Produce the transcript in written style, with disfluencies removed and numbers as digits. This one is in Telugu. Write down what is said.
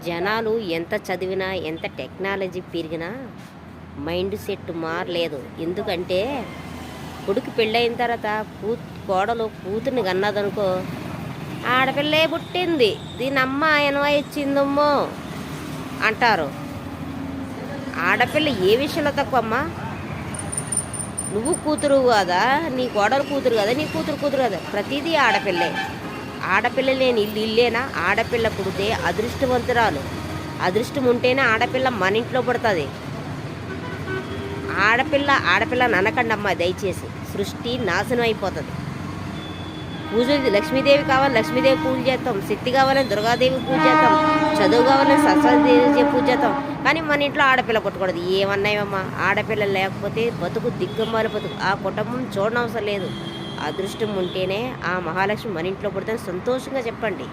జనాలు ఎంత చదివినా ఎంత టెక్నాలజీ పెరిగినా మైండ్ సెట్ మారలేదు. ఎందుకంటే కొడుకు పెళ్ళయిన తర్వాత కోడలు కూతుర్ని కన్నదనుకో, ఆడపిల్లే పుట్టింది, దీని అమ్మ ఎనవా ఇచ్చిందమ్మో అంటారు. ఆడపిల్ల ఏ విషయంలో తక్కువ అమ్మా? నువ్వు కూతురు కదా, నీ కోడలు కూతురు కదా, నీ కూతురు కదా, ప్రతిదీ ఆడపిల్లే. ఆడపిల్ల లేని ఇల్లేనా? ఆడపిల్ల పుడితే అదృష్టవంతురాలు. అదృష్టం ఉంటేనే ఆడపిల్ల మన ఇంట్లో పడుతుంది. ఆడపిల్ల అనకండి అమ్మ దయచేసి, సృష్టి నాశనం అయిపోతుంది. పూజలు లక్ష్మీదేవి కావాలని లక్ష్మీదేవి పూజ చేస్తాం, శక్తి కావాలని దుర్గాదేవి పూజ చేస్తాం, చదువు కావాలని సరస్వతీదేవి పూజ చేస్తాం. కానీ మన ఇంట్లో ఆడపిల్ల పుట్టకూడదు. ఏమన్నాయమ్మా? ఆడపిల్ల లేకపోతే బతుకు దిగ్గమ్మాల బతుకు. ఆ కుటుంబం చూడనవసరం లేదు. అదృష్టం ఉంటేనే ఆ మహాలక్ష్మి మన ఇంట్లో పుడుతుంది. సంతోషంగా చెప్పండి.